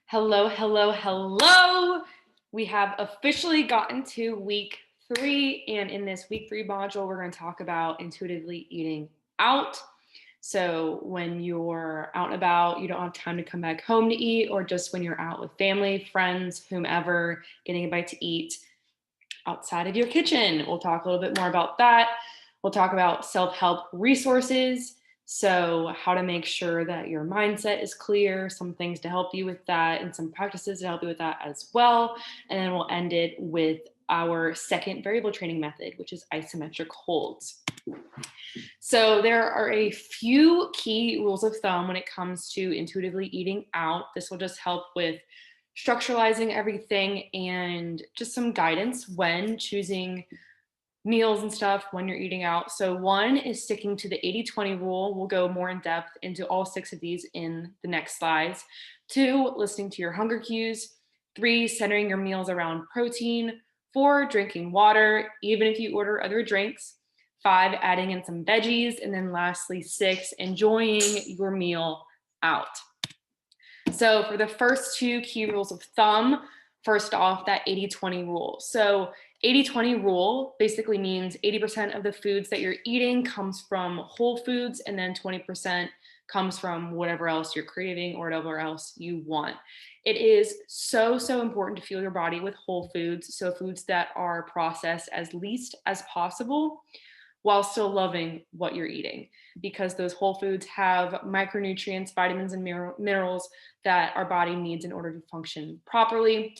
Hello, hello, hello. We have officially gotten to week 3, and in this week 3 module, we're going to talk about intuitively eating out. So, when you're out and about, you don't have time to come back home to eat, or just when you're out with family, friends, whomever, getting a bite to eat outside of your kitchen. We'll talk a little bit more about that. We'll talk about self-help resources. So, how to make sure that your mindset is clear, some things to help you with that, and some practices to help you with that as well. And then we'll end it with our second variable training method, which is isometric holds. So, there are a few key rules of thumb when it comes to intuitively eating out. This will just help with structuralizing everything and just some guidance when choosing meals and stuff when you're eating out. So one is sticking to the 80-20 rule. We'll go more in depth into all 6 of these in the next slides. 2, listening to your hunger cues. 3, centering your meals around protein. 4, drinking water, even if you order other drinks. 5, adding in some veggies. And then lastly, 6, enjoying your meal out. So for the first 2 key rules of thumb, first off, that 80-20 rule. So 80-20 rule basically means 80% of the foods that you're eating comes from whole foods, and then 20% comes from whatever else you're craving or whatever else you want. It is so important to fuel your body with whole foods, so foods that are processed as least as possible while still loving what you're eating, because those whole foods have micronutrients, vitamins, and minerals that our body needs in order to function properly.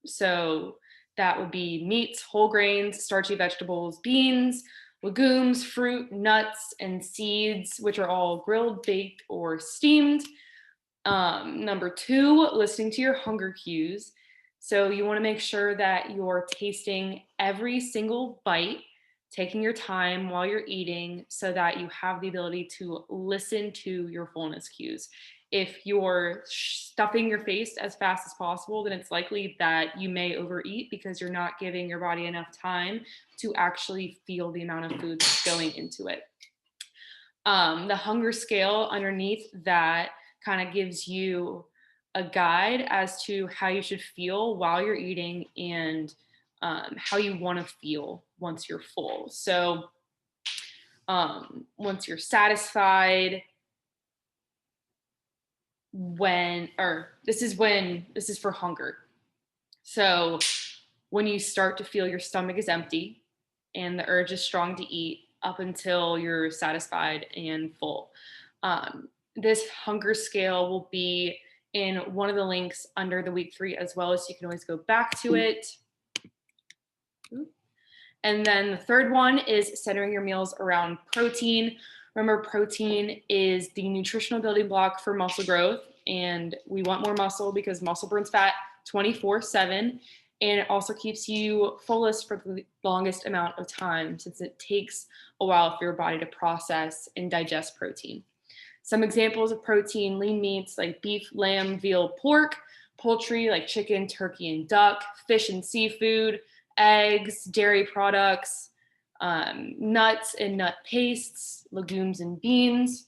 So that would be meats, whole grains, starchy vegetables, beans, legumes, fruit, nuts, and seeds, which are all grilled, baked, or steamed. Number 2, listening to your hunger cues. So you want to make sure that you're tasting every single bite, taking your time while you're eating so that you have the ability to listen to your fullness cues. If you're stuffing your face as fast as possible, then it's likely that you may overeat because you're not giving your body enough time to actually feel the amount of food that's going into it. The hunger scale underneath that kind of gives you a guide as to how you should feel while you're eating and how you want to feel once you're full. So once you're satisfied, this is for hunger. So when you start to feel your stomach is empty and the urge is strong to eat up until you're satisfied and full. This hunger scale will be in one of the links under the week 3 as well, so you can always go back to it. And then the third one is centering your meals around protein. Remember, protein is the nutritional building block for muscle growth, and we want more muscle because muscle burns fat 24/7, and it also keeps you fullest for the longest amount of time since it takes a while for your body to process and digest protein. Some examples of protein: lean meats like beef, lamb, veal, pork; poultry like chicken, turkey, and duck; fish and seafood; eggs, dairy products, nuts and nut pastes; legumes and beans.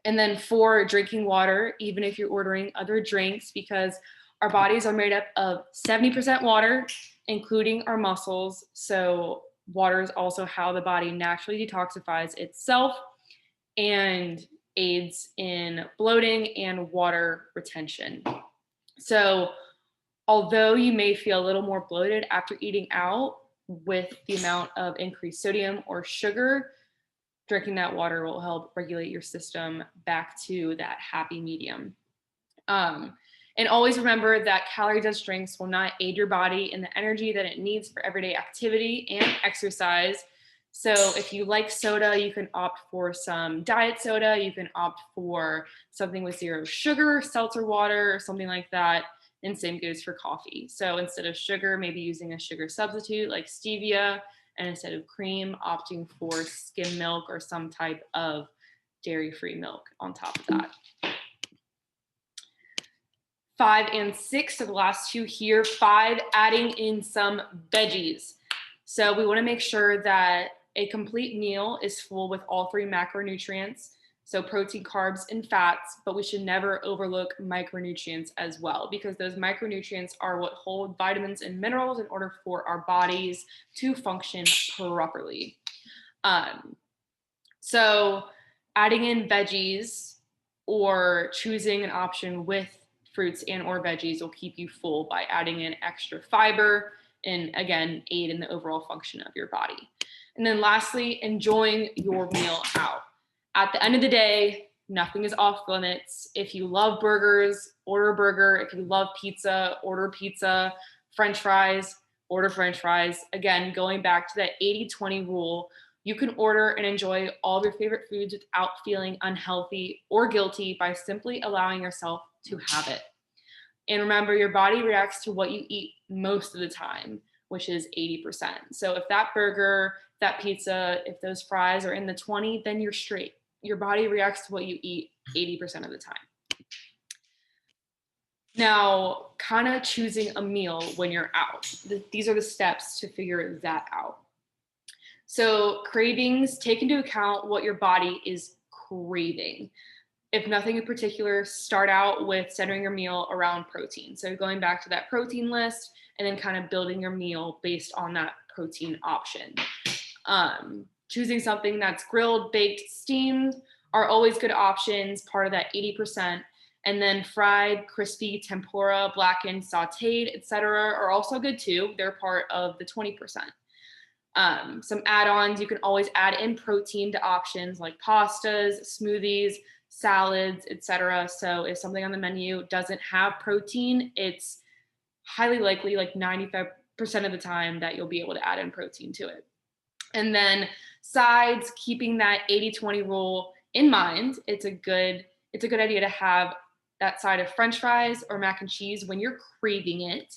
And then 4, drinking water, even if you're ordering other drinks, because our bodies are made up of 70% water, including our muscles. So water is also how the body naturally detoxifies itself and aids in bloating and water retention. So although you may feel a little more bloated after eating out with the amount of increased sodium or sugar, drinking that water will help regulate your system back to that happy medium. And always remember that calorie-dense drinks will not aid your body in the energy that it needs for everyday activity and exercise. So if you like soda, you can opt for some diet soda. You can opt for something with 0 sugar, seltzer water, or something like that. And same goes for coffee. So instead of sugar, maybe using a sugar substitute like stevia, and instead of cream, opting for skim milk or some type of dairy-free milk on top of that. 5 and 6, so the last 2 here. 5, adding in some veggies. So we want to make sure that a complete meal is full with all 3 macronutrients. So protein, carbs, and fats, but we should never overlook micronutrients as well, because those micronutrients are what hold vitamins and minerals in order for our bodies to function properly. So adding in veggies or choosing an option with fruits and or veggies will keep you full by adding in extra fiber and, again, aid in the overall function of your body. And then lastly, enjoying your meal out. At the end of the day, nothing is off limits. If you love burgers, order a burger. If you love pizza, order pizza. French fries, order French fries. Again, going back to that 80-20 rule, you can order and enjoy all of your favorite foods without feeling unhealthy or guilty by simply allowing yourself to have it. And remember, your body reacts to what you eat most of the time, which is 80%. So if that burger, that pizza, if those fries are in the 20, then you're straight. Your body reacts to what you eat 80% of the time. Now, kind of choosing a meal when you're out. These are the steps to figure that out. So cravings, take into account what your body is craving. If nothing in particular, start out with centering your meal around protein. So going back to that protein list and then kind of building your meal based on that protein option. Choosing something that's grilled, baked, steamed are always good options, part of that 80%. And then fried, crispy, tempura, blackened, sauteed, etc. are also good too. They're part of the 20%. Some add-ons, you can always add in protein to options like pastas, smoothies, salads, etc. So if something on the menu doesn't have protein, it's highly likely, like 95% of the time, that you'll be able to add in protein to it. And then sides, keeping that 80-20 rule in mind, it's a good idea to have that side of French fries or mac and cheese when you're craving it.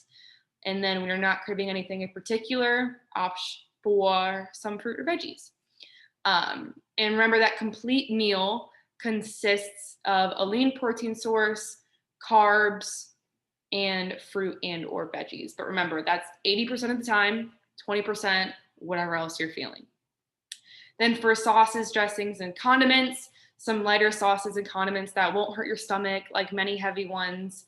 And then when you're not craving anything in particular, opt for some fruit or veggies. And remember that complete meal consists of a lean protein source, carbs, and fruit and or veggies. But remember, that's 80% of the time, 20%, whatever else you're feeling. Then for sauces, dressings, and condiments, some lighter sauces and condiments that won't hurt your stomach, like many heavy ones,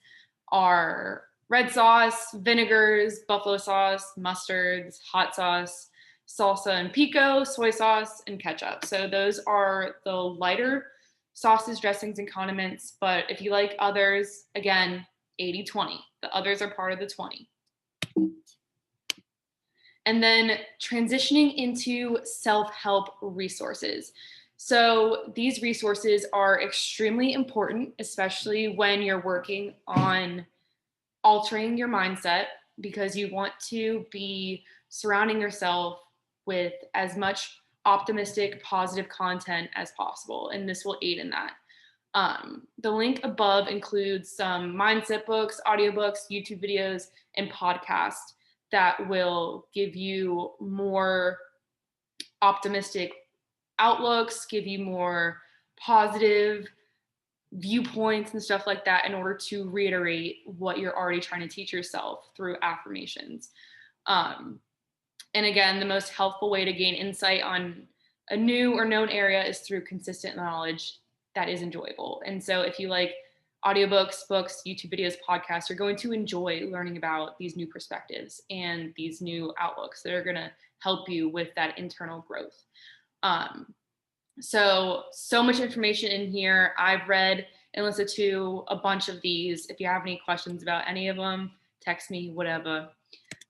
are red sauce, vinegars, buffalo sauce, mustards, hot sauce, salsa and pico, soy sauce, and ketchup. So those are the lighter sauces, dressings, and condiments. But if you like others, again, 80-20. The others are part of the 20. And then transitioning into self-help resources. So these resources are extremely important, especially when you're working on altering your mindset, because you want to be surrounding yourself with as much optimistic, positive content as possible. And this will aid in that. The link above includes some mindset books, audiobooks, YouTube videos, and podcasts that will give you more optimistic outlooks, give you more positive viewpoints and stuff like that in order to reiterate what you're already trying to teach yourself through affirmations. And again, the most helpful way to gain insight on a new or known area is through consistent knowledge that is enjoyable. And so if you like audiobooks, books, YouTube videos, podcasts, you're going to enjoy learning about these new perspectives and these new outlooks that are going to help you with that internal growth. So much information in here. I've read and listened to a bunch of these. If you have any questions about any of them, text me, whatever.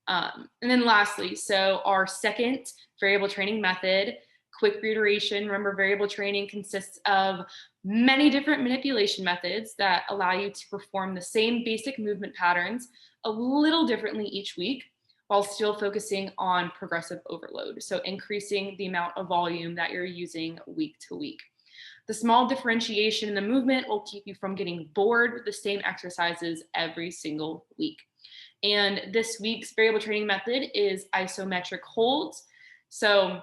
And then lastly, so our second variable training method, quick reiteration. Remember, variable training consists of many different manipulation methods that allow you to perform the same basic movement patterns a little differently each week, while still focusing on progressive overload. So increasing the amount of volume that you're using week to week. The small differentiation in the movement will keep you from getting bored with the same exercises every single week. And this week's variable training method is isometric holds. So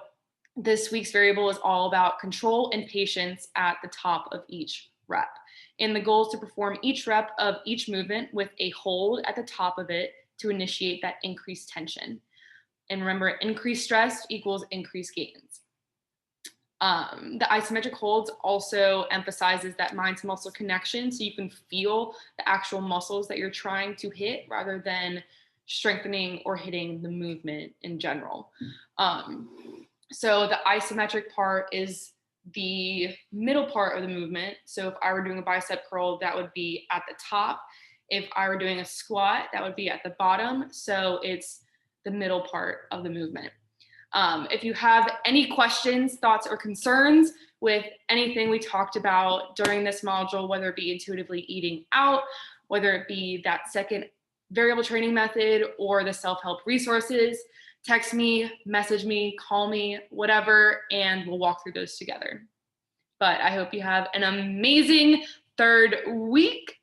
this week's variable is all about control and patience at the top of each rep. And the goal is to perform each rep of each movement with a hold at the top of it to initiate that increased tension. And remember, increased stress equals increased gains. The isometric holds also emphasizes that mind to muscle connection, so you can feel the actual muscles that you're trying to hit rather than strengthening or hitting the movement in general. So the isometric part is the middle part of the movement. So if I were doing a bicep curl, that would be at the top. If I were doing a squat, that would be at the bottom. So it's the middle part of the movement. If you have any questions, thoughts, or concerns with anything we talked about during this module, whether it be intuitively eating out, whether it be that second variable training method or the self-help resources, text me, message me, call me, whatever, and we'll walk through those together. But I hope you have an amazing third week,